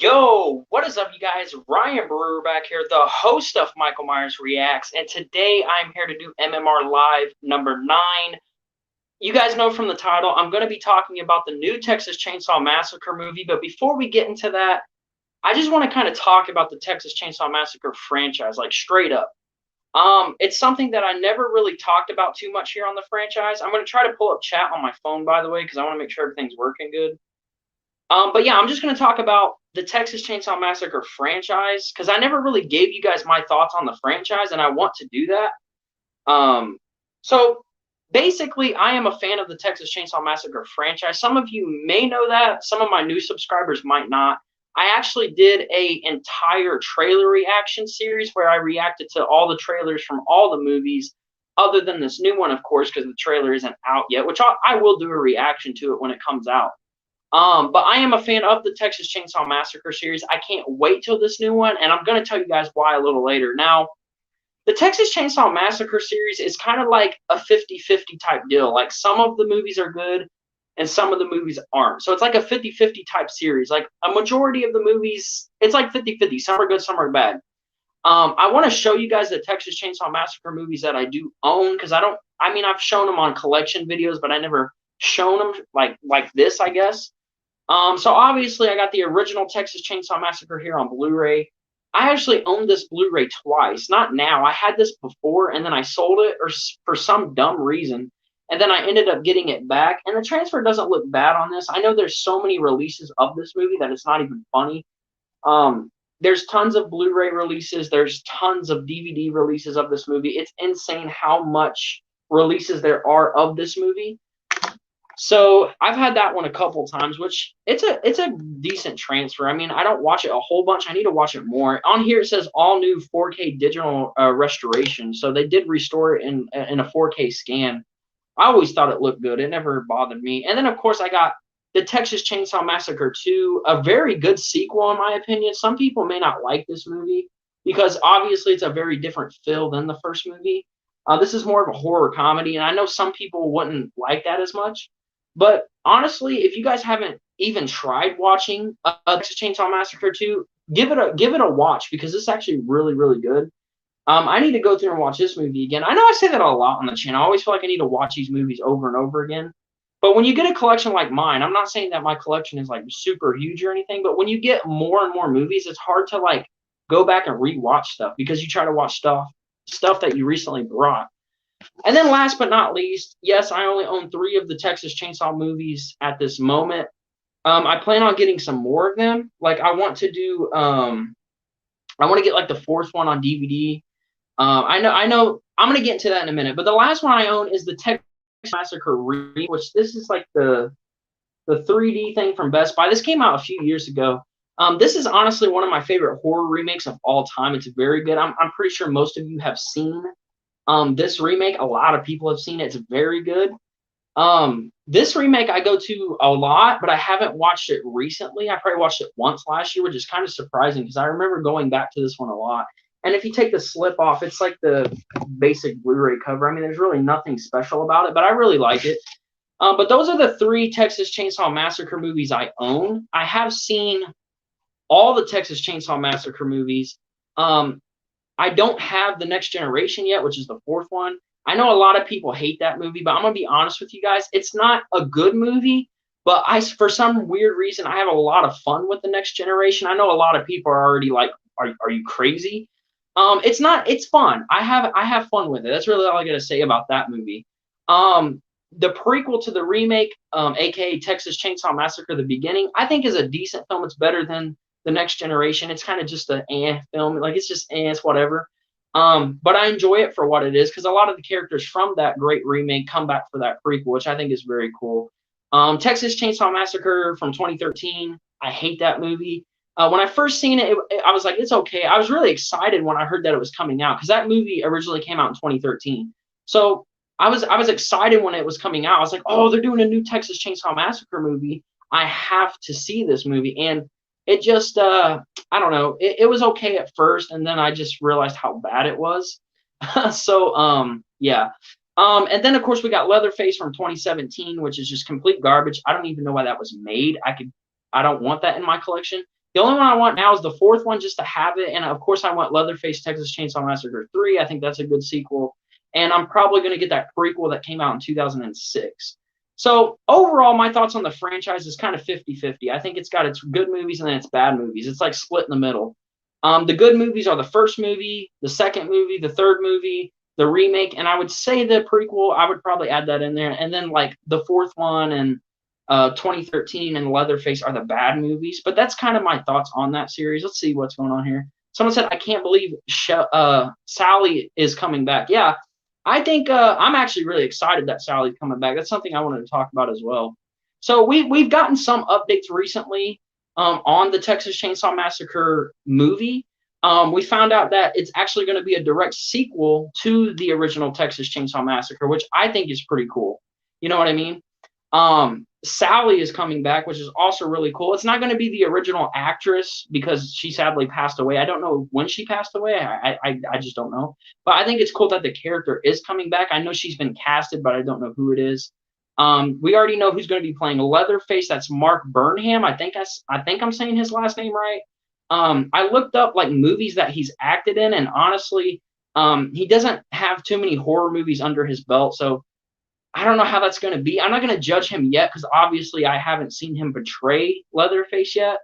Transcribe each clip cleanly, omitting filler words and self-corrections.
Yo, what is up, you guys? Ryan Brewer back here, the host of Michael Myers Reacts, and today I'm here to do MMR Live number 9. You guys know from the title, I'm going to be talking about the new Texas Chainsaw Massacre movie, but before we get into that, I just want to kind of talk about the Texas Chainsaw Massacre franchise, like straight up. It's something that I never really talked about too much here on the franchise. I'm going to try to pull up chat on my phone, by the way, because I want to make sure everything's working good. But yeah, I'm just going to talk about the Texas Chainsaw Massacre franchise because I never really gave you guys my thoughts on the franchise, and I want to do that. So basically, I am a fan of the Texas Chainsaw Massacre franchise. Some of you may know that. Some of my new subscribers might not. I actually did a entire trailer reaction series where I reacted to all the trailers from all the movies, other than this new one, of course, because the trailer isn't out yet. Which I will do a reaction to it when it comes out. But I am a fan of the Texas Chainsaw Massacre series. I can't wait till this new one, and I'm going to tell you guys why a little later. Now, the Texas Chainsaw Massacre series is kind of like a 50-50 type deal. Like, some of the movies are good, and some of the movies aren't. So it's like a 50-50 type series. Like, a majority of the movies, it's like 50-50. Some are good, some are bad. I want to show you guys the Texas Chainsaw Massacre movies that I do own, because I've shown them on collection videos, but I never shown them like this, I guess. So obviously I got the original Texas Chainsaw Massacre here on Blu-ray. I actually owned this Blu-ray twice. Not now. I had this before and then I sold it or for some dumb reason. And then I ended up getting it back. And the transfer doesn't look bad on this. I know there's so many releases of this movie that it's not even funny. There's tons of Blu-ray releases. There's tons of DVD releases of this movie. It's insane how much releases there are of this movie. So I've had that one a couple times, which it's a decent transfer. I mean, I don't watch it a whole bunch. I need to watch it more. On here it says all new 4K digital restoration, so they did restore it in a 4K scan. I always thought it looked good. It never bothered me. And then of course I got the Texas Chainsaw Massacre 2, a very good sequel in my opinion. Some people may not like this movie because obviously it's a very different feel than the first movie. This is more of a horror comedy, and I know some people wouldn't like that as much. But honestly, if you guys haven't even tried watching Texas Chainsaw Massacre 2, give it a watch because it's actually really, really good. I need to go through and watch this movie again. I know I say that a lot on the channel. I always feel like I need to watch these movies over and over again. But when you get a collection like mine, I'm not saying that my collection is like super huge or anything, but when you get more and more movies, it's hard to like go back and rewatch stuff because you try to watch stuff that you recently brought. And then last but not least, yes, I only own 3 of the Texas Chainsaw movies at this moment. I plan on getting some more of them. Like I want to get like the 4th one on DVD. I know I'm gonna get into that in a minute. But the last one I own is the Texas Massacre remake, which this is like the 3D thing from Best Buy. This came out a few years ago. This is honestly one of my favorite horror remakes of all time. It's very good. I'm pretty sure most of you have seen this remake. A lot of people have seen it. It's very good. This remake I go to a lot, but I haven't watched it recently. I probably watched it once last year, which is kind of surprising because I remember going back to this one a lot. And if you take the slip off, it's like the basic Blu-ray cover. I mean, there's really nothing special about it, but I really like it. But those are the 3 Texas Chainsaw Massacre movies I own. I have seen all the Texas Chainsaw Massacre movies. I don't have the Next Generation yet, which is the 4th one. I know a lot of people hate that movie, but I'm gonna be honest with you guys. It's not a good movie, but for some weird reason, I have a lot of fun with the Next Generation. I know a lot of people are already like, "Are you crazy?" It's not. It's fun. I have fun with it. That's really all I gotta say about that movie. The prequel to the remake, aka Texas Chainsaw Massacre: The Beginning, I think is a decent film. It's better than the Next Generation. It's kind of just an film. Like it's just it's whatever. But I enjoy it for what it is because a lot of the characters from that great remake come back for that prequel, which I think is very cool. Texas Chainsaw Massacre from 2013. I hate that movie. When I first seen it, I was like, it's okay. I was really excited when I heard that it was coming out because that movie originally came out in 2013. So I was excited when it was coming out. I was like, oh, they're doing a new Texas Chainsaw Massacre movie. I have to see this movie. And it just I don't know, it was okay at first, and then I just realized how bad it was. So yeah. And then of course we got Leatherface from 2017, which is just complete garbage. I don't even know why that was made. I don't want that in my collection. The only one I want now is the fourth one just to have it. And of course, I want Leatherface Texas Chainsaw Massacre 3. I think that's a good sequel. And I'm probably going to get that prequel that came out in 2006. So overall, my thoughts on the franchise is kind of 50-50. I think it's got its good movies and then its bad movies. It's like split in the middle. The good movies are the first movie, the second movie, the third movie, the remake, and I would say the prequel, I would probably add that in there. And then like the fourth one and 2013 and Leatherface are the bad movies. But that's kind of my thoughts on that series. Let's see what's going on here. Someone said, I can't believe Sally is coming back. Yeah, I think I'm actually really excited that Sally's coming back. That's something I wanted to talk about as well. So we've gotten some updates recently on the Texas Chainsaw Massacre movie. We found out that it's actually going to be a direct sequel to the original Texas Chainsaw Massacre, which I think is pretty cool. You know what I mean? Sally is coming back, which is also really cool. It's not going to be the original actress because she sadly passed away. I don't know when she passed away. I just don't know. But I think it's cool that the character is coming back. I know she's been casted, but I don't know who it is. We already know who's going to be playing Leatherface. That's Mark Burnham. I think I'm saying his last name right. I looked up like movies that he's acted in, and honestly, he doesn't have too many horror movies under his belt. So I don't know how that's going to be. I'm not going to judge him yet because obviously I haven't seen him portray Leatherface yet.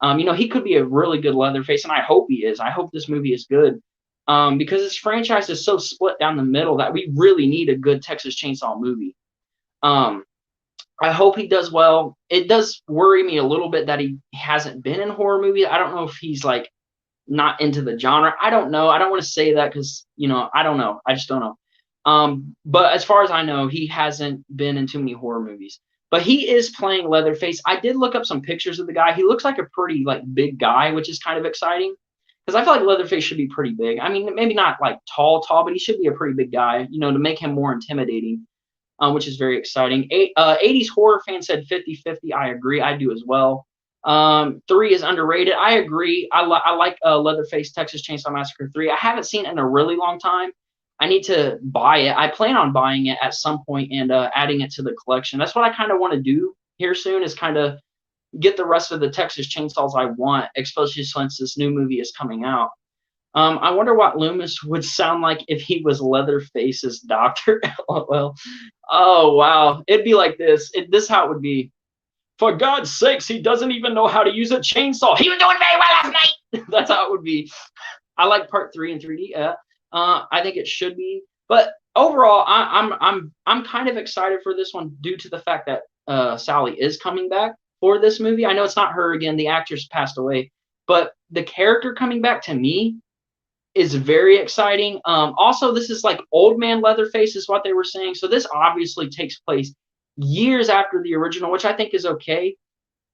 He could be a really good Leatherface, and I hope he is. I hope this movie is good because this franchise is so split down the middle that we really need a good Texas Chainsaw movie. I hope he does well. It does worry me a little bit that he hasn't been in horror movies. I don't know if he's like not into the genre. I don't know. I don't want to say that because, I don't know. I just don't know. But as far as I know, he hasn't been in too many horror movies. But he is playing Leatherface. I did look up some pictures of the guy. He looks like a pretty like big guy, which is kind of exciting because I feel like Leatherface should be pretty big. I mean, maybe not like tall, but he should be a pretty big guy, to make him more intimidating, which is very exciting. 80s horror fan said 50-50. I agree. I do as well. 3 is underrated. I agree. I like Leatherface Texas Chainsaw Massacre 3. I haven't seen it in a really long time. I need to buy it. I plan on buying it at some point and adding it to the collection. That's what I kind of want to do here soon is kind of get the rest of the Texas Chainsaws I want, especially since this new movie is coming out. I wonder what Loomis would sound like if he was Leatherface's doctor. Well, oh, wow. It'd be like this. This is how it would be. For God's sakes, he doesn't even know how to use a chainsaw. He was doing very well last night. That's how it would be. I like part 3 in 3D. I think it should be, but overall, I'm kind of excited for this one due to the fact that Sally is coming back for this movie. I know it's not her again; the actress passed away, but the character coming back to me is very exciting. Also, this is like old man Leatherface is what they were saying, so this obviously takes place years after the original, which I think is okay.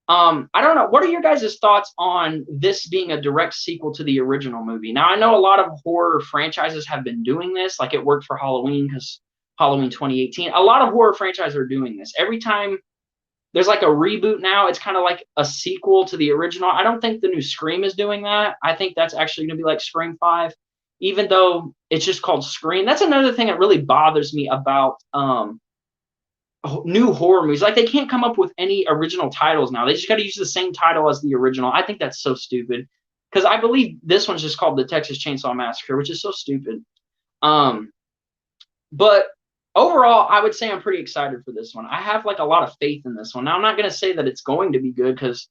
I don't know. What are your guys' thoughts on this being a direct sequel to the original movie? Now, I know a lot of horror franchises have been doing this. Like it worked for Halloween because Halloween 2018. A lot of horror franchises are doing this. Every time there's like a reboot now, it's kind of like a sequel to the original. I don't think the new Scream is doing that. I think that's actually going to be like Scream 5, even though it's just called Scream. That's another thing that really bothers me about new horror movies. Like they can't come up with any original titles now. They just got to use the same title as the original. I think that's so stupid because I believe this one's just called the Texas Chainsaw Massacre, which is so stupid. But overall, I would say I'm pretty excited for this one. I have like a lot of faith in this one. Now I'm not going to say that it's going to be good because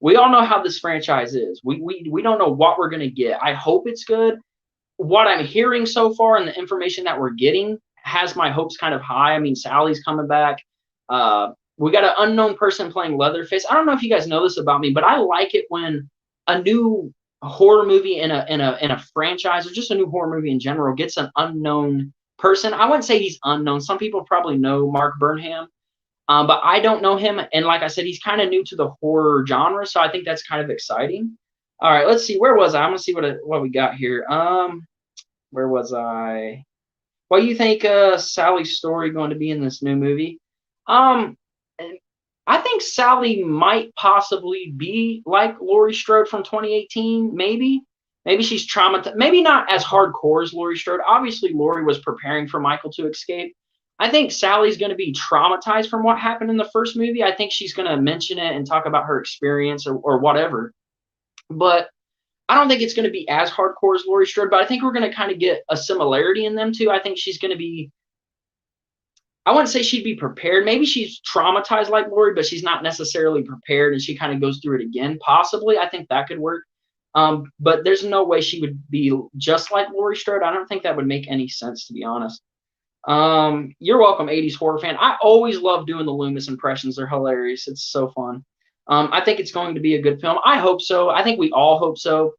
we all know how this franchise is. We don't know what we're going to get. I hope it's good. What I'm hearing so far and the information that we're getting has my hopes kind of high. I mean, Sally's coming back. We got an unknown person playing Leatherface. I don't know if you guys know this about me, but I like it when a new horror movie in a franchise or just a new horror movie in general gets an unknown person. I wouldn't say he's unknown. Some people probably know Mark Burnham, but I don't know him. And like I said, he's kind of new to the horror genre, so I think that's kind of exciting. All right, let's see. Where was I? I'm gonna see what we got here. Where was I? What do you think Sally's story going to be in this new movie? I think Sally might possibly be like Laurie Strode from 2018. Maybe she's traumatized. Maybe not as hardcore as Laurie Strode. Obviously, Laurie was preparing for Michael to escape. I think Sally's going to be traumatized from what happened in the first movie. I think she's going to mention it and talk about her experience or whatever. but I don't think it's going to be as hardcore as Laurie Strode, but I think we're going to kind of get a similarity in them too. I think she's going to be, I wouldn't say she'd be prepared. Maybe she's traumatized like Laurie, but she's not necessarily prepared and she kind of goes through it again. Possibly. I think that could work. But there's no way she would be just like Laurie Strode. I don't think that would make any sense, to be honest. You're welcome, 80s horror fan. I always love doing the Loomis impressions. They're hilarious. It's so fun. I think it's going to be a good film. I hope so. I think we all hope so.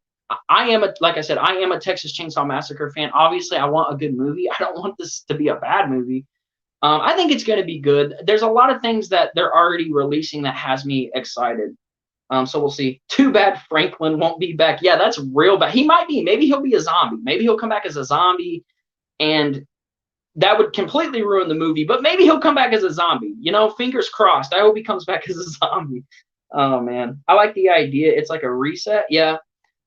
I am like I said, I am a Texas Chainsaw Massacre fan. Obviously, I want a good movie. I don't want this to be a bad movie. I think it's going to be good. There's a lot of things that they're already releasing that has me excited. So we'll see. Too bad Franklin won't be back. Yeah, that's real bad. He might be. Maybe he'll be a zombie. Maybe he'll come back as a zombie, and that would completely ruin the movie. But maybe he'll come back as a zombie. You know, fingers crossed. I hope he comes back as a zombie. Oh man, I like the idea. It's like a reset. Yeah,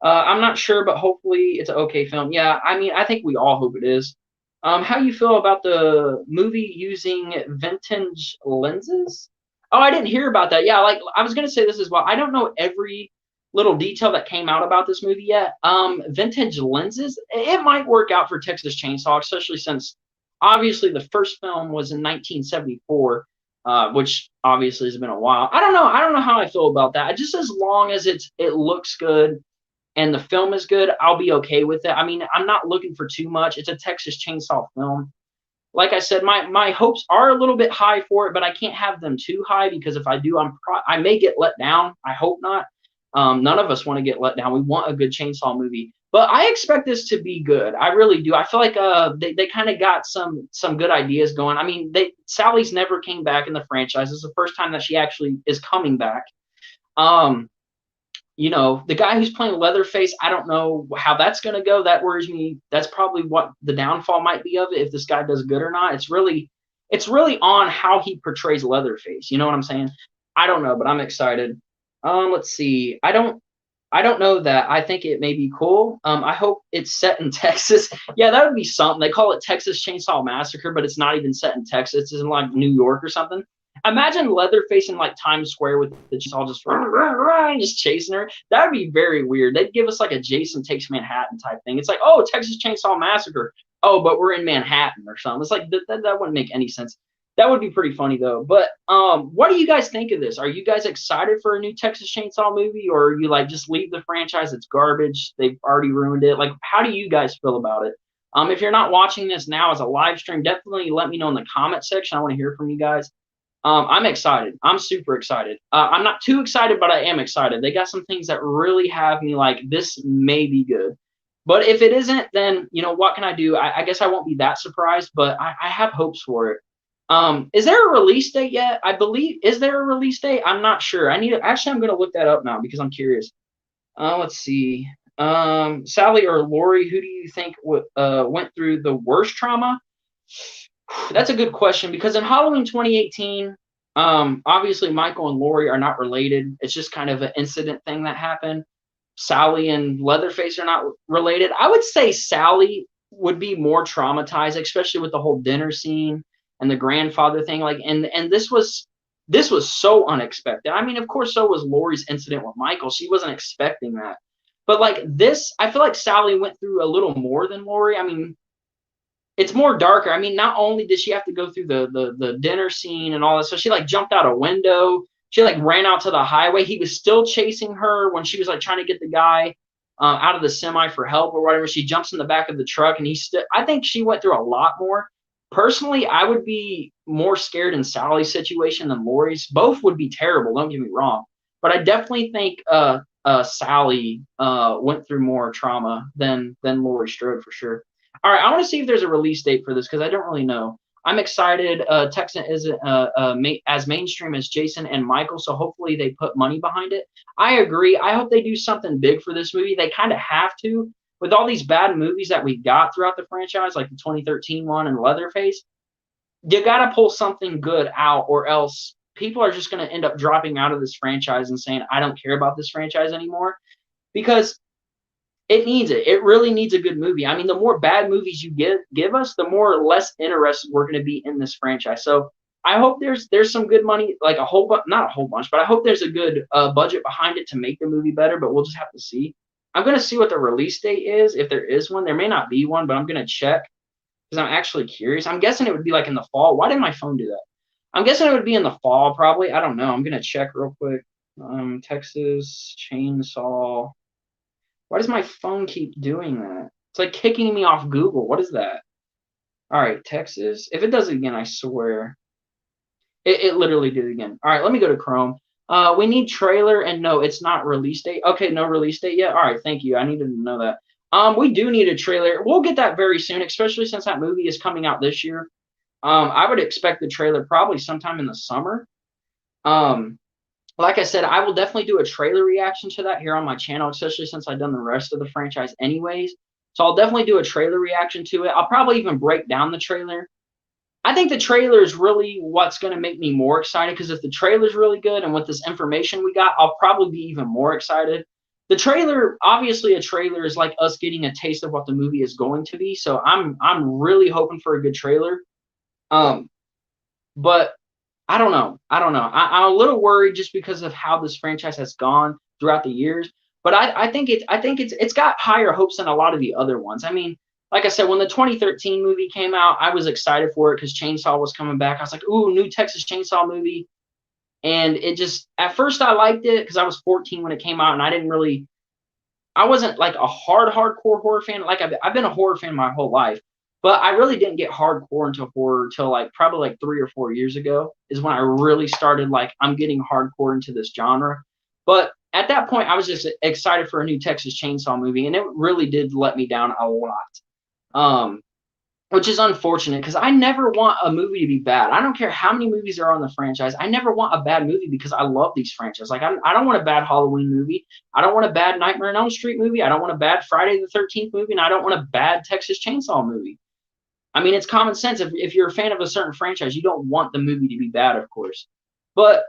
I'm not sure, but hopefully it's an okay film. Yeah, I mean, I think we all hope it is. How you feel about the movie using vintage lenses? Oh, I didn't hear about that. Yeah, like I was gonna say this as well. I don't know every little detail that came out about this movie yet. Vintage lenses, it might work out for Texas Chainsaw, especially since obviously the first film was in 1974, which obviously has been a while. I don't know. I don't know how I feel about that. Just as long as it looks good and the film is good, I'll be okay with it. I mean, I'm not looking for too much. It's a Texas Chainsaw film. Like I said, my hopes are a little bit high for it, but I can't have them too high because if I do, I may get let down. I hope not. None of us want to get let down. We want a good Chainsaw movie, but I expect this to be good. I really do. I feel like they kind of got some good ideas going. I mean, Sally's never came back in the franchise. It's the first time that she actually is coming back. You know, the guy who's playing Leatherface, I don't know how that's going to go. That worries me. That's probably what the downfall might be of it, if this guy does good or not. It's really on how he portrays Leatherface. You know what I'm saying? I don't know, but I'm excited. Let's see. I don't know that. I think it may be cool. I hope it's set in Texas. Yeah, that would be something. They call it Texas Chainsaw Massacre, but it's not even set in Texas. It's in like New York or something. Imagine Leatherface in like Times Square with the chainsaw just run, run, run, just chasing her. That would be very weird. They'd give us like a Jason Takes Manhattan type thing. It's like, oh, Texas Chainsaw Massacre. Oh, but we're in Manhattan or something. It's like that wouldn't make any sense. That would be pretty funny though. But what do you guys think of this? Are you guys excited for a new Texas Chainsaw movie, or are you like just leave the franchise? It's garbage. They've already ruined it. Like, how do you guys feel about it? If you're not watching this now as a live stream, definitely let me know in the comment section. I want to hear from you guys. I'm excited. I'm super excited. I'm not too excited, but I am excited. They got some things that really have me like, this may be good. But if it isn't, then, you know, what can I do? I guess I won't be that surprised, but I have hopes for it. Is there a release date yet? I believe, is there a release date? I'm not sure. Actually, I'm going to look that up now because I'm curious. Let's see. Sally or Lori, who do you think went through the worst trauma? That's a good question because in Halloween 2018, obviously Michael and Lori are not related. It's just kind of an incident thing that happened. Sally and Leatherface are not related. I would say Sally would be more traumatized, especially with the whole dinner scene and the grandfather thing. Like, and this was so unexpected. I mean, of course, so was Lori's incident with Michael. She wasn't expecting that. But like this, I feel like Sally went through a little more than Lori. I mean, it's more darker. I mean, not only did she have to go through the dinner scene and all that, so she like jumped out a window. She like ran out to the highway. He was still chasing her when she was like trying to get the guy out of the semi for help or whatever. She jumps in the back of the truck, and I think she went through a lot more. Personally, I would be more scared in Sally's situation than Lori's. Both would be terrible. Don't get me wrong, but I definitely think Sally went through more trauma than Laurie Strode for sure. All right, I want to see if there's a release date for this because I don't really know. I'm excited. Texan isn't as mainstream as Jason and Michael, so hopefully they put money behind it. I agree. I hope they do something big for this movie. They kind of have to. With all these bad movies that we got throughout the franchise, like the 2013 one and Leatherface, you got to pull something good out, or else people are just going to end up dropping out of this franchise and saying, I don't care about this franchise anymore. Because it needs it. It really needs a good movie. I mean, the more bad movies you give us, the more or less interested we're going to be in this franchise. So I hope there's some good money, like a whole not a whole bunch, but I hope there's a good budget behind it to make the movie better. But we'll just have to see. I'm gonna see what the release date is, if there is one. There may not be one, but I'm gonna check because I'm actually curious. I'm guessing it would be like in the fall. Why did my phone do that? I'm guessing it would be in the fall, probably. I don't know. I'm gonna check real quick. Texas Chainsaw. Why does my phone keep doing that? It's like kicking me off Google. What is that? All right, Texas. If it does it again, I swear. It literally did it again. All right, let me go to Chrome. We need trailer, and no, it's not release date. Okay, no release date yet. All right, thank you. I needed to know that. We do need a trailer. We'll get that very soon, especially since that movie is coming out this year. I would expect the trailer probably sometime in the summer. Um, like I said, I will definitely do a trailer reaction to that here on my channel, especially since I've done the rest of the franchise anyways. So I'll definitely do a trailer reaction to it. I'll probably even break down the trailer. I think the trailer is really what's going to make me more excited, because if the trailer is really good and with this information we got, I'll probably be even more excited. The trailer, obviously, a trailer is like us getting a taste of what the movie is going to be. So I'm really hoping for a good trailer. But I don't know. I'm a little worried just because of how this franchise has gone throughout the years. But I think it's got higher hopes than a lot of the other ones. I mean, like I said, when the 2013 movie came out, I was excited for it because Chainsaw was coming back. I was like, ooh, new Texas Chainsaw movie. And it just, at first I liked it because I was 14 when it came out, and I wasn't like a hardcore horror fan. Like I've been a horror fan my whole life, but I really didn't get hardcore into horror till like probably like 3 or 4 years ago is when I really started like, I'm getting hardcore into this genre. But at that point, I was just excited for a new Texas Chainsaw movie, and it really did let me down a lot. Which is unfortunate because I never want a movie to be bad. I don't care how many movies are on the franchise. I never want a bad movie because I love these franchises. Like I don't want a bad Halloween movie. I don't want a bad Nightmare on Elm Street movie. I don't want a bad Friday the 13th movie, and I don't want a bad Texas Chainsaw movie. I mean, it's common sense. If you're a fan of a certain franchise, you don't want the movie to be bad, of course. But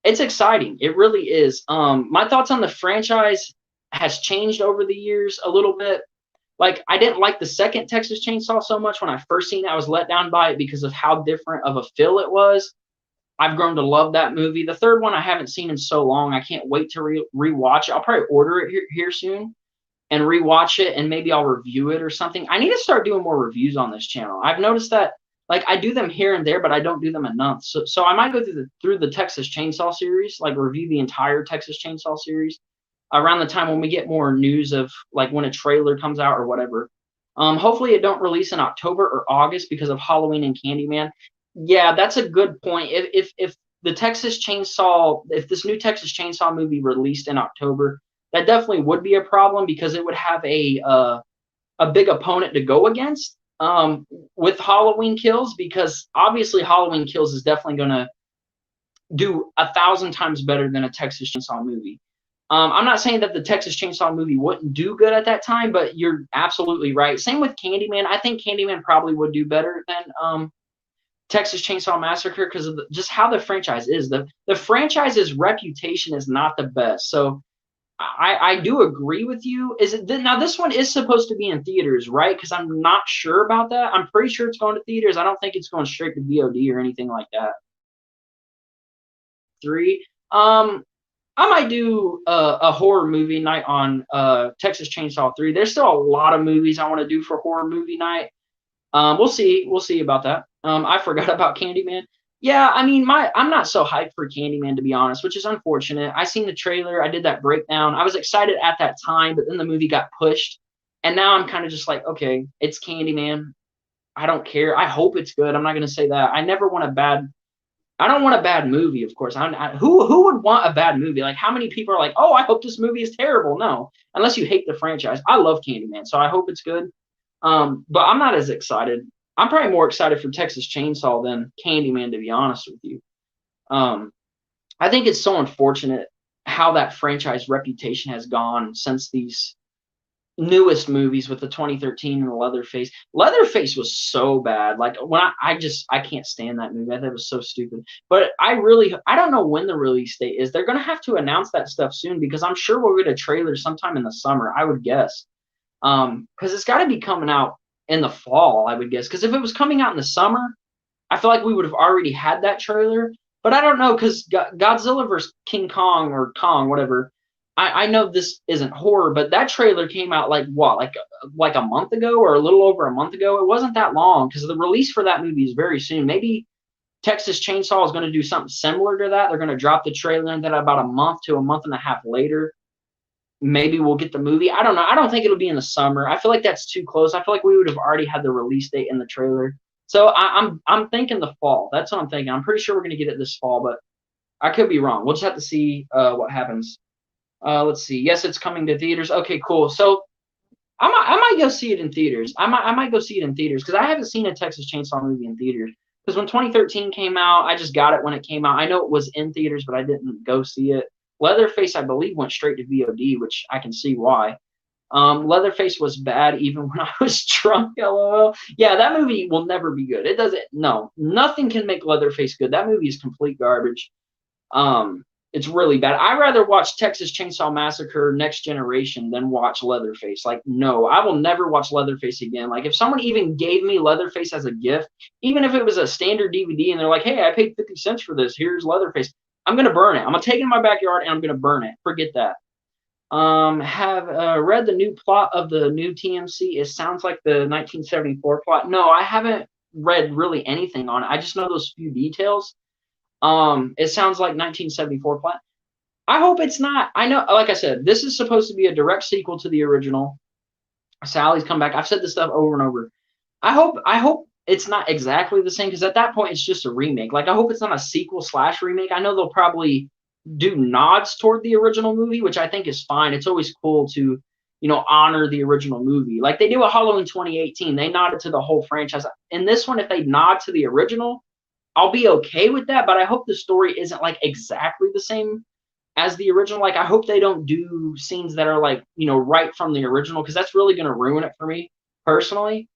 it's exciting. It really is. My thoughts on the franchise has changed over the years a little bit. Like, I didn't like the second Texas Chainsaw so much when I first seen it. I was let down by it because of how different of a feel it was. I've grown to love that movie. The third one I haven't seen in so long. I can't wait to rewatch it. I'll probably order it here soon and rewatch it, and maybe I'll review it or something. I need to start doing more reviews on this channel. I've noticed that, like, I do them here and there, but I don't do them enough. So I might go through the Texas Chainsaw series, like review the entire Texas Chainsaw series around the time when we get more news of like when a trailer comes out or whatever. Hopefully it don't release in October or August because of Halloween and Candyman. Yeah, that's a good point. If the Texas Chainsaw, if this new Texas Chainsaw movie released in October, that definitely would be a problem because it would have a big opponent to go against with Halloween Kills, because obviously Halloween Kills is definitely going to do 1,000 times better than a Texas Chainsaw movie. I'm not saying that the Texas Chainsaw movie wouldn't do good at that time, but you're absolutely right. Same with Candyman. I think Candyman probably would do better than Texas Chainsaw Massacre because of just how the franchise is. The franchise's reputation is not the best. So I do agree with you. Now this one is supposed to be in theaters, right? Because I'm not sure about that. I'm pretty sure it's going to theaters. I don't think it's going straight to VOD or anything like that. 3. I might do a horror movie night on Texas Chainsaw 3. There's still a lot of movies I want to do for horror movie night. We'll see. We'll see about that. I forgot about Candyman. Yeah, I mean, I'm not so hyped for Candyman, to be honest, which is unfortunate. I seen the trailer. I did that breakdown. I was excited at that time, but then the movie got pushed. And now I'm kind of just like, okay, it's Candyman. I don't care. I hope it's good. I'm not going to say that. I don't want a bad movie, of course. Who would want a bad movie? Like, how many people are like, oh, I hope this movie is terrible? No, unless you hate the franchise. I love Candyman, so I hope it's good. But I'm not as excited. I'm probably more excited for Texas Chainsaw than Candyman, to be honest with you. I think it's so unfortunate how that franchise reputation has gone since these newest movies with the 2013 and the Leatherface. Leatherface was so bad. Like when I can't stand that movie. I thought it was so stupid. But I don't know when the release date is. They're gonna have to announce that stuff soon because I'm sure we'll get a trailer sometime in the summer, I would guess. Because it's got to be coming out in the fall, I would guess. Because if it was coming out in the summer, I feel like we would have already had that trailer, but I don't know because Godzilla vs. King Kong or Kong, whatever. I know this isn't horror, but that trailer came out like what, like a month ago or a little over a month ago. It wasn't that long because the release for that movie is very soon. Maybe Texas Chainsaw is going to do something similar to that. They're going to drop the trailer and then about a month to a month and a half later, maybe we'll get the movie. I don't know. I don't think it'll be in the summer. I feel like that's too close. I feel like we would have already had the release date in the trailer. So I'm thinking the fall. That's what I'm thinking. I'm pretty sure we're going to get it this fall, but I could be wrong. We'll just have to see what happens. Let's see. Yes, it's coming to theaters. Okay, cool. So I might go see it in theaters. I might go see it in theaters because I haven't seen a Texas Chainsaw movie in theaters. Because when 2013 came out, I just got it when it came out. I know it was in theaters, but I didn't go see it. Leatherface, I believe, went straight to VOD, which I can see why. Leatherface was bad even when I was drunk, LOL. Yeah, that movie will never be good. It doesn't, no, nothing can make Leatherface good. That movie is complete garbage. It's really bad. I'd rather watch Texas Chainsaw Massacre Next Generation than watch Leatherface. Like, no, I will never watch Leatherface again. Like, if someone even gave me Leatherface as a gift, even if it was a standard DVD and they're like, hey, I paid 50 cents for this, here's Leatherface, I'm going to burn it. I'm going to take it in my backyard and I'm going to burn it. Forget that. Have read the new plot of the new TMC. It sounds like the 1974 plot. No, I haven't read really anything on it. I just know those few details. It sounds like 1974 plot. I hope it's not. I know, like I said, this is supposed to be a direct sequel to the original. Sally's come back. I've said this stuff over and over. I hope it's not exactly the same because at that point it's just a remake. Like I hope it's not a sequel / remake. I know they'll probably do nods toward the original movie, which I think is fine. It's always cool to, honor the original movie. Like they do with Halloween 2018. They nodded to the whole franchise. In this one, if they nod to the original, I'll be okay with that, but I hope the story isn't like exactly the same as the original. Like I hope they don't do scenes that are like, right from the original because that's really going to ruin it for me personally.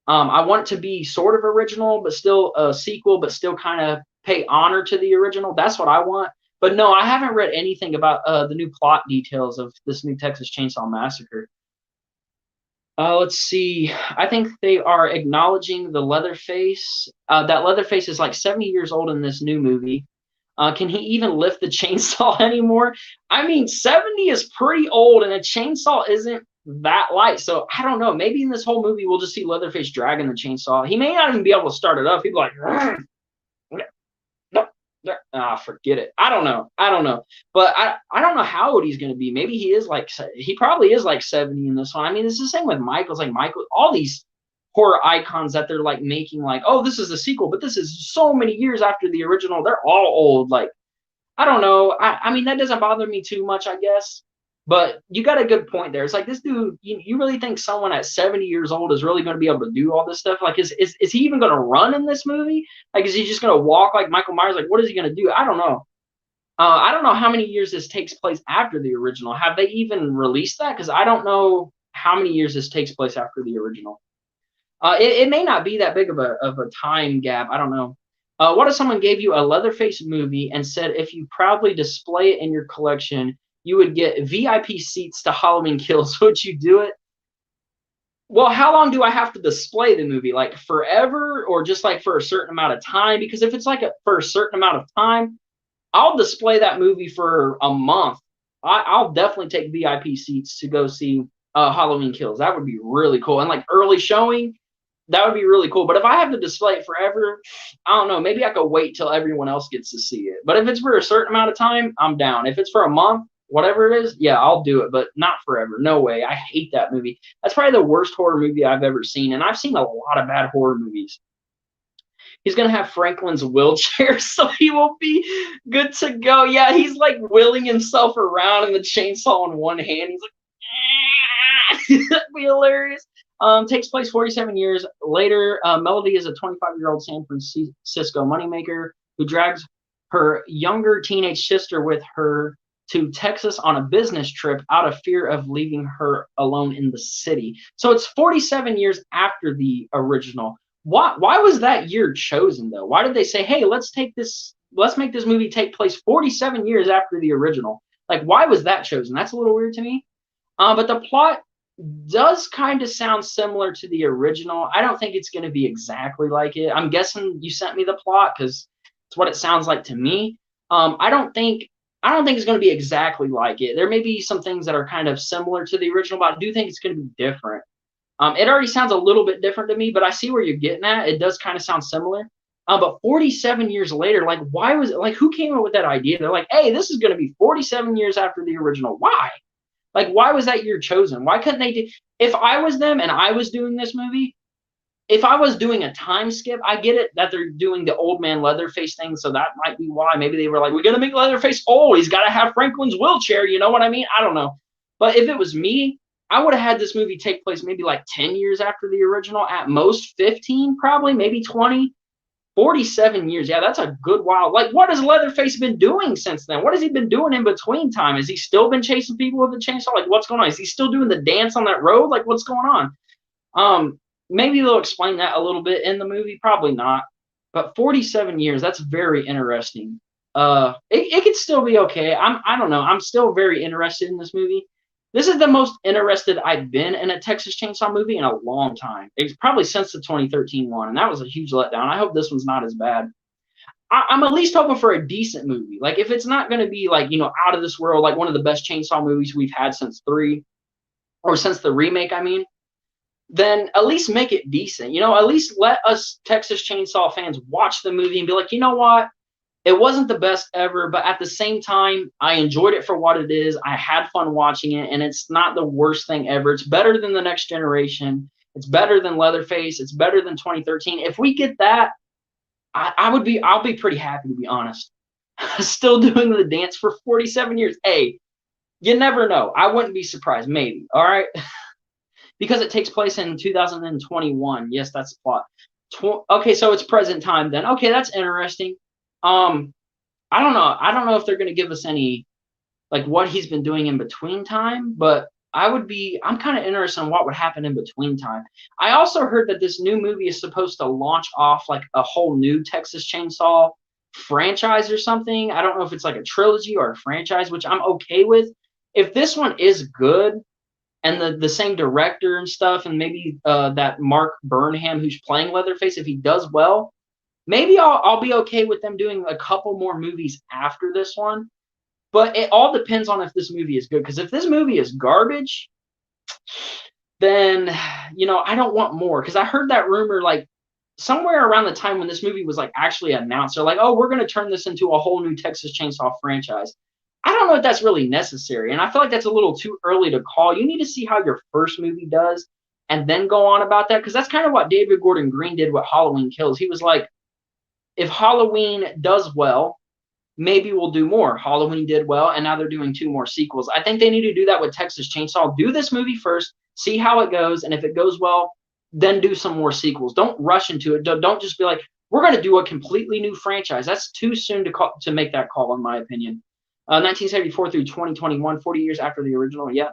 I want it to be sort of original, but still a sequel, but still kind of pay honor to the original. That's what I want. But no, I haven't read anything about the new plot details of this new Texas Chainsaw Massacre. Let's see. I think they are acknowledging the Leatherface. That Leatherface is like 70 years old in this new movie. Can he even lift the chainsaw anymore? I mean, 70 is pretty old, and a chainsaw isn't that light. So I don't know. Maybe in this whole movie, we'll just see Leatherface dragging the chainsaw. He may not even be able to start it up. He'd be like, forget it. I don't know. But I don't know how old he's going to be. Maybe he probably is like 70 in this one. I mean, it's the same with Michael. It's like Michael, all these horror icons that they're like making like, oh, this is the sequel, but this is so many years after the original. They're all old. Like, I don't know. I mean, that doesn't bother me too much, I guess. But you got a good point there. It's like this dude, you really think someone at 70 years old is really going to be able to do all this stuff? Like, is he even going to run in this movie? Like, is he just going to walk like Michael Myers? Like, what is he going to do? I don't know. I don't know how many years this takes place after the original. Have they even released that? Because I don't know how many years this takes place after the original. It may not be that big of a time gap. I don't know. What if someone gave you a Leatherface movie and said if you proudly display it in your collection, you would get VIP seats to Halloween Kills? Would you do it? Well, how long do I have to display the movie? Like forever or just like for a certain amount of time? Because if it's like for a certain amount of time, I'll display that movie for a month. I'll definitely take VIP seats to go see Halloween Kills. That would be really cool. And like early showing, that would be really cool. But if I have to display it forever, I don't know. Maybe I could wait till everyone else gets to see it. But if it's for a certain amount of time, I'm down. If it's for a month, whatever it is, yeah, I'll do it, but not forever. No way. I hate that movie. That's probably the worst horror movie I've ever seen, and I've seen a lot of bad horror movies. He's going to have Franklin's wheelchair, so he will be good to go. Yeah, he's like wheeling himself around and the chainsaw in one hand. He's like, that'd be hilarious. Takes place 47 years later. Melody is a 25-year-old San Francisco moneymaker who drags her younger teenage sister with her to Texas on a business trip out of fear of leaving her alone in the city. So it's 47 years after the original. Why was that year chosen though? Why did they say, hey, let's make this movie take place 47 years after the original? Like, why was that chosen? That's a little weird to me. But the plot does kind of sound similar to the original. I don't think it's going to be exactly like it. I'm guessing you sent me the plot because it's what it sounds like to me. I don't think it's going to be exactly like it. There may be some things that are kind of similar to the original, but I do think it's going to be different. It already sounds a little bit different to me, but I see where you're getting at. It does kind of sound similar. But 47 years later, like, why was it, like, who came up with that idea? They're like, hey, this is going to be 47 years after the original. Why? Like, why was that year chosen? Why couldn't they do? If I was them and I was doing this movie, if I was doing a time skip, I get it that they're doing the old man Leatherface thing, so that might be why. Maybe they were like, we're gonna make Leatherface old. He's got to have Franklin's wheelchair. You know what I mean? I don't know. But if it was me, I would have had this movie take place maybe like 10 years after the original, at most 15, probably, maybe 20. 47 years. Yeah, that's a good while. Like, what has Leatherface been doing since then? What has he been doing in between time? Has he still been chasing people with a chainsaw? Like, what's going on? Is he still doing the dance on that road? Like, what's going on? Maybe they'll explain that a little bit in the movie. Probably not. But 47 years, that's very interesting. It could still be okay. I don't know. I'm still very interested in this movie. This is the most interested I've been in a Texas Chainsaw movie in a long time. It's probably since the 2013 one, and that was a huge letdown. I hope this one's not as bad. I'm at least hoping for a decent movie. Like, if it's not going to be like, out of this world, like one of the best Chainsaw movies we've had since 3, or since the remake, I mean, then at least make it decent. At least let us Texas Chainsaw fans watch the movie and be like, you know what? It wasn't the best ever, but at the same time, I enjoyed it for what it is. I had fun watching it, and it's not the worst thing ever. It's better than The Next Generation. It's better than Leatherface. It's better than 2013. If we get that, I'll be pretty happy, to be honest. Still doing the dance for 47 years. Hey, you never know. I wouldn't be surprised, maybe. All right. Because it takes place in 2021. Yes, that's the plot. Okay, so it's present time then. Okay, that's interesting. I don't know. I don't know if they're going to give us any, like, what he's been doing in between time, but I'm kind of interested in what would happen in between time. I also heard that this new movie is supposed to launch off like a whole new Texas Chainsaw franchise or something. I don't know if it's like a trilogy or a franchise, which I'm okay with. If this one is good, and the same director and stuff, and maybe that Mark Burnham who's playing Leatherface, if he does well, maybe I'll be okay with them doing a couple more movies after this one. But it all depends on if this movie is good. Because if this movie is garbage, then I don't want more. Because I heard that rumor like somewhere around the time when this movie was like actually announced. They're like, oh, we're going to turn this into a whole new Texas Chainsaw franchise. I don't know if that's really necessary. And I feel like that's a little too early to call. You need to see how your first movie does and then go on about that. Because that's kind of what David Gordon Green did with Halloween Kills. He was like, if Halloween does well, maybe we'll do more. Halloween did well, and now they're doing 2 more sequels. I think they need to do that with Texas Chainsaw. Do this movie first, see how it goes, and if it goes well, then do some more sequels. Don't rush into it. Don't just be like, we're going to do a completely new franchise. That's too soon to make that call, in my opinion. 1974 through 2021, 40 years after the original. Yeah.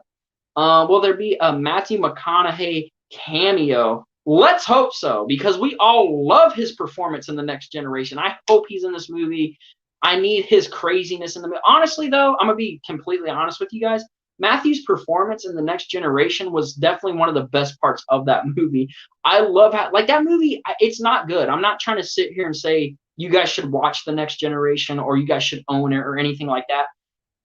Will there be a Matthew McConaughey cameo? Let's hope so, because we all love his performance in The Next Generation. I hope he's in this movie. I need his craziness in the movie. Honestly, though, I'm going to be completely honest with you guys. Matthew's performance in The Next Generation was definitely one of the best parts of that movie. I love how, like, that movie, it's not good. I'm not trying to sit here and say you guys should watch The Next Generation or you guys should own it or anything like that.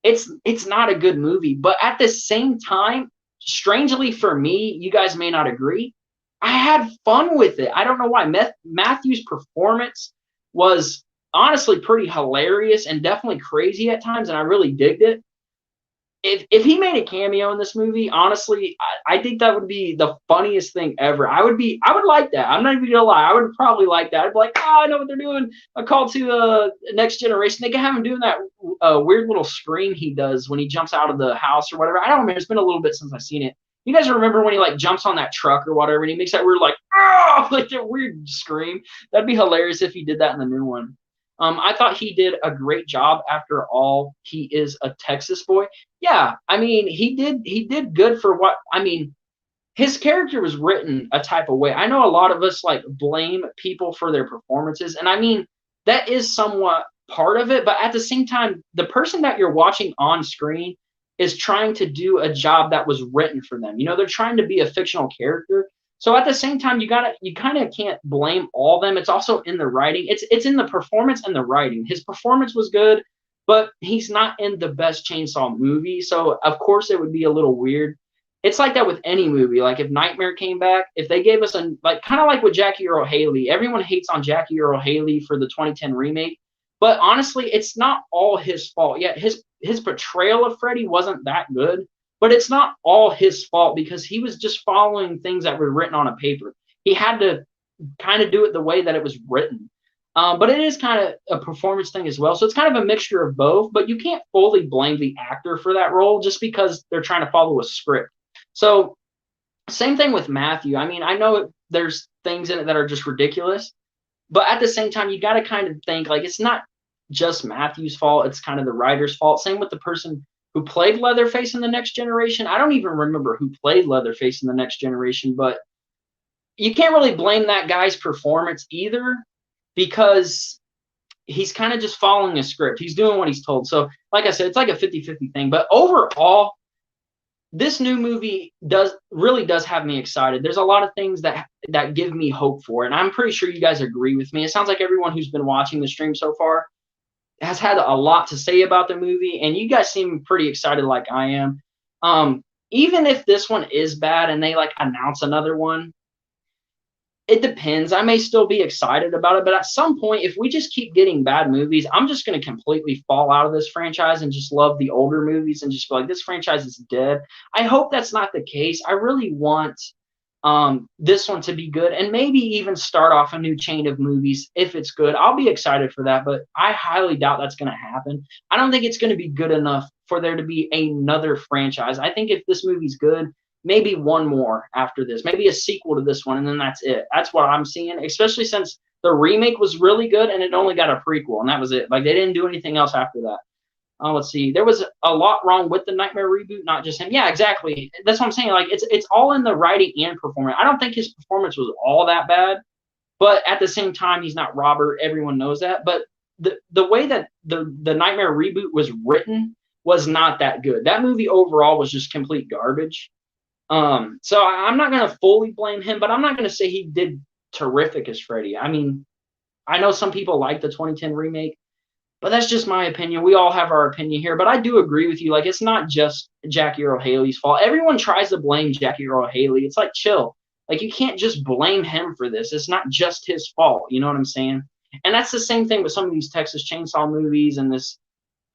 It's not a good movie, but at the same time, strangely for me, you guys may not agree, I had fun with it. I don't know why. Matthew's performance was honestly pretty hilarious and definitely crazy at times, and I really digged it. If he made a cameo in this movie, honestly, I think that would be the funniest thing ever. I would like that. I'm not even gonna lie. I would probably like that. I'd be like, I know what they're doing. A call to Next Generation. They can have him doing that weird little scream he does when he jumps out of the house or whatever. I don't remember. It's been a little bit since I've seen it. You guys remember when he like jumps on that truck or whatever and he makes that weird like, oh, like that weird scream? That'd be hilarious if he did that in the new one. I thought he did a great job. After all, he is a Texas boy. Yeah, I mean, he did good for what, I mean, his character was written a type of way. I know a lot of us like blame people for their performances, and I mean, that is somewhat part of it, but at the same time, the person that you're watching on screen is trying to do a job that was written for them. You know, they're trying to be a fictional character. So at the same time, you kind of can't blame all of them. It's also in the writing. It's in the performance and the writing. His performance was good, but he's not in the best Chainsaw movie. So of course it would be a little weird. It's like that with any movie. Like if Nightmare came back, if they gave us a like kind of like with Jackie Earle Haley. Everyone hates on Jackie Earle Haley for the 2010 remake, but honestly, it's not all his fault. Yeah, his portrayal of Freddy wasn't that good, but it's not all his fault because he was just following things that were written on a paper. He had to kind of do it the way that it was written. But it is kind of a performance thing as well. So it's kind of a mixture of both, but you can't fully blame the actor for that role just because they're trying to follow a script. So same thing with Matthew. I mean, I know there's things in it that are just ridiculous, but at the same time, you got to kind of think like it's not just Matthew's fault. It's kind of the writer's fault. Same with the person who played Leatherface in The Next Generation. I don't even remember who played Leatherface in The Next Generation, but you can't really blame that guy's performance either because he's kind of just following a script. He's doing what he's told. So, like I said, it's like a 50-50 thing. But overall, this new movie really does have me excited. There's a lot of things that give me hope for it, and I'm pretty sure you guys agree with me. It sounds like everyone who's been watching the stream so far has had a lot to say about the movie, and you guys seem pretty excited like I am. Even if this one is bad and they like announce another one, it depends. I may still be excited about it, but at some point, if we just keep getting bad movies, I'm just going to completely fall out of this franchise and just love the older movies and just be like, this franchise is dead. I hope that's not the case. I really want this one to be good and maybe even start off a new chain of movies if it's good. I'll be excited for that, but I highly doubt that's going to happen. I don't think it's going to be good enough for there to be another franchise. I think if this movie's good, maybe one more after this, maybe a sequel to this one, and then that's it. That's what I'm seeing, especially since the remake was really good and it only got a prequel, and that was it. Like, they didn't do anything else after that. Let's see. There was a lot wrong with the Nightmare reboot, not just him. Yeah, exactly. That's what I'm saying. Like, it's all in the writing and performance. I don't think his performance was all that bad, but at the same time, he's not Robert. Everyone knows that. But the way that the Nightmare reboot was written was not that good. That movie overall was just complete garbage. So I'm not going to fully blame him, but I'm not going to say he did terrific as Freddy. I mean, I know some people like the 2010 remake, but that's just my opinion. We all have our opinion here, but I do agree with you. Like, it's not just Jackie Earle Haley's fault. Everyone tries to blame Jackie Earle Haley. It's like, chill. Like, you can't just blame him for this. It's not just his fault. You know what I'm saying? And that's the same thing with some of these Texas Chainsaw movies and this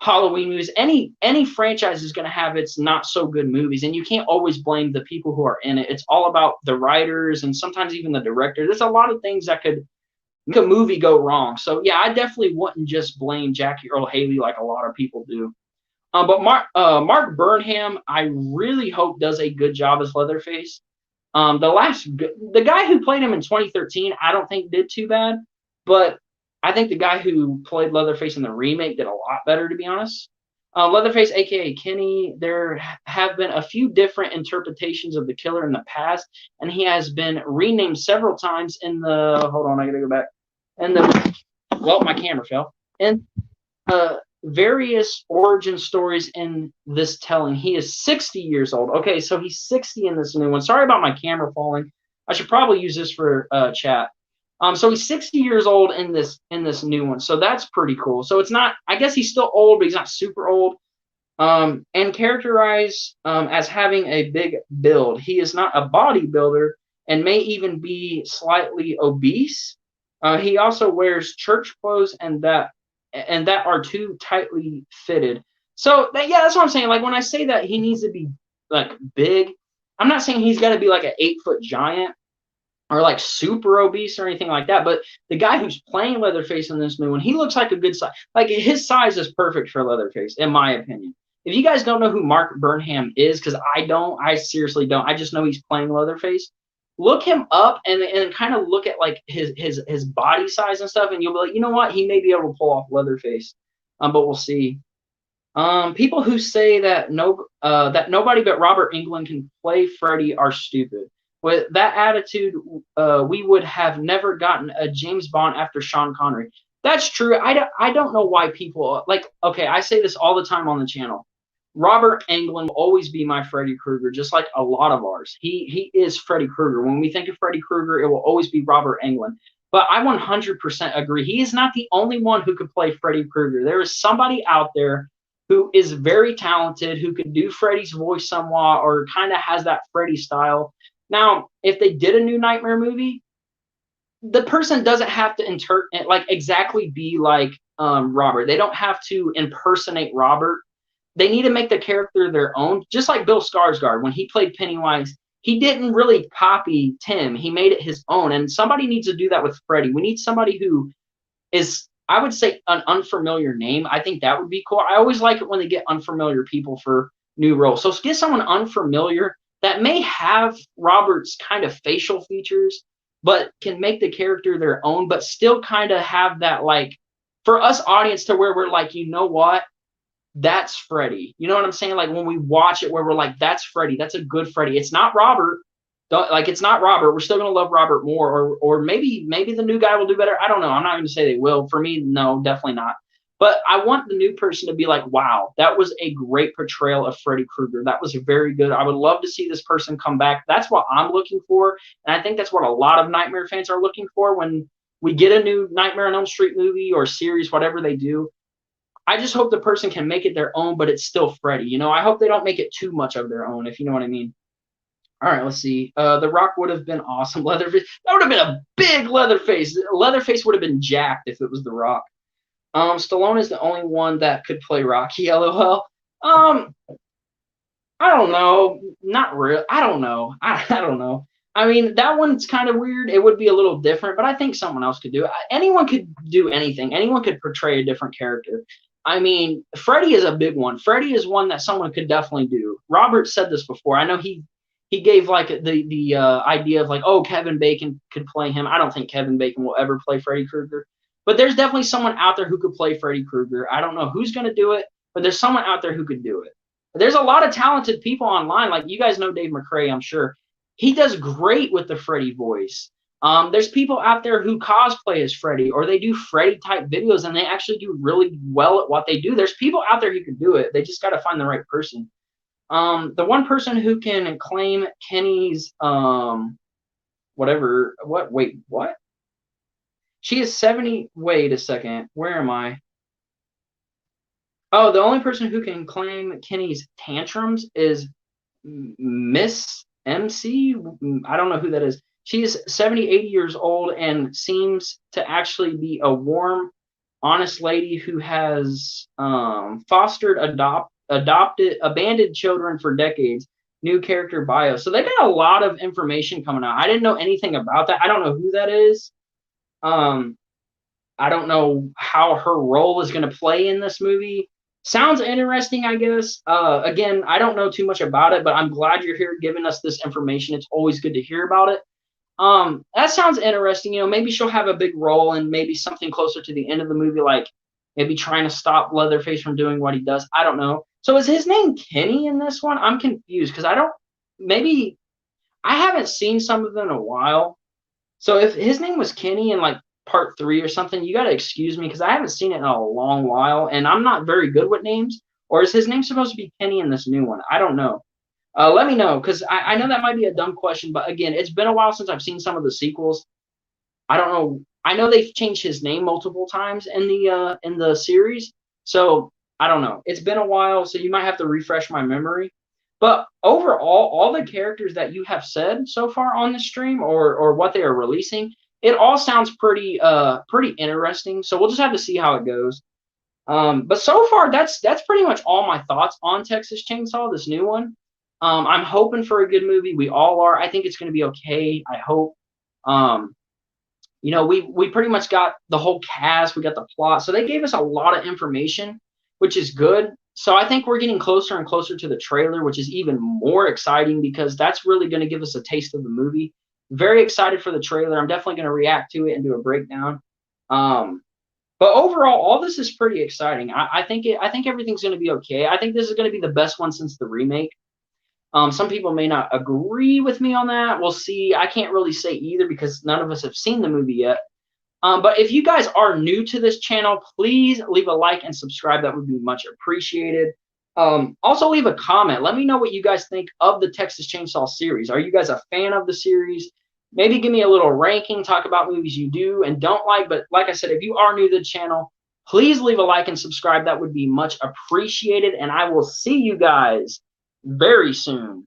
Halloween movies. Any franchise is going to have its not so good movies, and you can't always blame the people who are in it. It's all about the writers and sometimes even the director. There's a lot of things that could make a movie go wrong. So yeah, I definitely wouldn't just blame Jackie Earle Haley like a lot of people do. But Mark Burnham, I really hope does a good job as Leatherface. The guy who played him in 2013, I don't think did too bad, but I think the guy who played Leatherface in the remake did a lot better, to be honest. Leatherface, a.k.a. Kenny, there have been a few different interpretations of the killer in the past, and he has been renamed several times in the – hold on, I got to go back. Well, my camera fell. In various origin stories in this telling. He is 60 years old. Okay, so he's 60 in this new one. Sorry about my camera falling. I should probably use this for chat. So he's 60 years old in this new one. So that's pretty cool. So it's not, I guess he's still old, but he's not super old. And characterized as having a big build. He is not a bodybuilder and may even be slightly obese. He also wears church clothes and that are too tightly fitted. So yeah, that's what I'm saying. Like, when I say that he needs to be like big, I'm not saying he's got to be like an 8-foot giant or like super obese or anything like that. But the guy who's playing Leatherface in this new one, he looks like a good size. Like, his size is perfect for Leatherface, in my opinion. If you guys don't know who Mark Burnham is, because I seriously don't. I just know he's playing Leatherface. Look him up and kind of look at like his body size and stuff, and you'll be like, you know what, he may be able to pull off Leatherface. But we'll see. People who say that nobody but Robert Englund can play Freddy are stupid. With that attitude, we would have never gotten a James Bond after Sean Connery. That's true. I don't know why people like. Okay, I say this all the time on the channel. Robert Englund will always be my Freddy Krueger, just like a lot of ours. He is Freddy Krueger. When we think of Freddy Krueger, it will always be Robert Englund. But I 100% agree. He is not the only one who could play Freddy Krueger. There is somebody out there who is very talented, who could do Freddy's voice somewhat, or kind of has that Freddy style. Now, if they did a new Nightmare movie, the person doesn't have to exactly be like Robert. They don't have to impersonate Robert. They need to make the character their own, just like Bill Skarsgård when he played Pennywise. He didn't really copy Tim. He made it his own, and somebody needs to do that with Freddy. We need somebody who is, I would say, an unfamiliar name. I think that would be cool. I always like it when they get unfamiliar people for new roles. So get someone unfamiliar that may have Robert's kind of facial features, but can make the character their own, but still kind of have that, like, for us audience to where we're like, you know what? That's Freddy. You know what I'm saying? Like when we watch it where we're like, that's Freddy. That's a good Freddy. It's not Robert. Like it's not Robert. We're still gonna love Robert more, or maybe the new guy will do better. I don't know. I'm not gonna say they will. For me, no, definitely not. But I want the new person to be like, wow, that was a great portrayal of Freddy Krueger. That was very good. I would love to see this person come back. That's what I'm looking for. And I think that's what a lot of Nightmare fans are looking for when we get a new Nightmare on Elm Street movie or series, whatever they do. I just hope the person can make it their own, but it's still Freddy. You know, I hope they don't make it too much of their own, if you know what I mean. All right, let's see. The Rock would have been awesome. Leatherface. That would have been a big Leatherface. Leatherface would have been jacked if it was The Rock. Stallone is the only one that could play Rocky. LOL. I don't know. Not real. I don't know. I don't know. I mean, that one's kind of weird. It would be a little different, but I think someone else could do it. Anyone could do anything. Anyone could portray a different character. I mean, Freddy is a big one. Freddy is one that someone could definitely do. Robert said this before. I know he gave like the idea of like, oh, Kevin Bacon could play him. I don't think Kevin Bacon will ever play Freddy Krueger, but there's definitely someone out there who could play Freddy Krueger. I don't know who's going to do it, but there's someone out there who could do it. There's a lot of talented people online. Like you guys know Dave McCrae, I'm sure. He does great with the Freddy voice. There's people out there who cosplay as Freddy, or they do Freddy type videos and they actually do really well at what they do. There's people out there who can do it. They just got to find the right person. The one person who can claim Kenny's what? She is 70. Wait a second. Where am I? Oh, the only person who can claim Kenny's tantrums is Miss MC. I don't know who that is. She is 70, 80 years old and seems to actually be a warm, honest lady who has fostered, adopted, abandoned children for decades. New character bio. So they got a lot of information coming out. I didn't know anything about that. I don't know who that is. I don't know how her role is going to play in this movie. Sounds interesting, I guess. Again, I don't know too much about it, but I'm glad you're here giving us this information. It's always good to hear about it. That sounds interesting. You know, maybe she'll have a big role and maybe something closer to the end of the movie, like maybe trying to stop Leatherface from doing what he does. I don't know. So is his name Kenny in this one? I'm confused because I haven't seen some of them in a while. So if his name was Kenny in like part 3 or something, you got to excuse me because I haven't seen it in a long while and I'm not very good with names. Or is his name supposed to be Kenny in this new one? I don't know. Let me know because I know that might be a dumb question, but again, it's been a while since I've seen some of the sequels. I don't know. I know they've changed his name multiple times in the series, so I don't know. It's been a while, so you might have to refresh my memory. But overall, all the characters that you have said so far on the stream or what they are releasing, it all sounds pretty interesting. So we'll just have to see how it goes. But so far, that's pretty much all my thoughts on Texas Chainsaw, this new one. I'm hoping for a good movie. We all are. I think it's going to be okay. I hope. You know, we pretty much got the whole cast. We got the plot. So they gave us a lot of information, which is good. So I think we're getting closer and closer to the trailer, which is even more exciting because that's really going to give us a taste of the movie. Very excited for the trailer. I'm definitely going to react to it and do a breakdown. But overall, all this is pretty exciting. I think everything's going to be okay. I think this is going to be the best one since the remake. Some people may not agree with me on that. We'll see. I can't really say either because none of us have seen the movie yet. But if you guys are new to this channel, please leave a like and subscribe. That would be much appreciated. Also leave a comment. Let me know what you guys think of the Texas Chainsaw series. Are you guys a fan of the series? Maybe give me a little ranking, talk about movies you do and don't like. But like I said, if you are new to the channel, please leave a like and subscribe. That would be much appreciated. And I will see you guys very soon.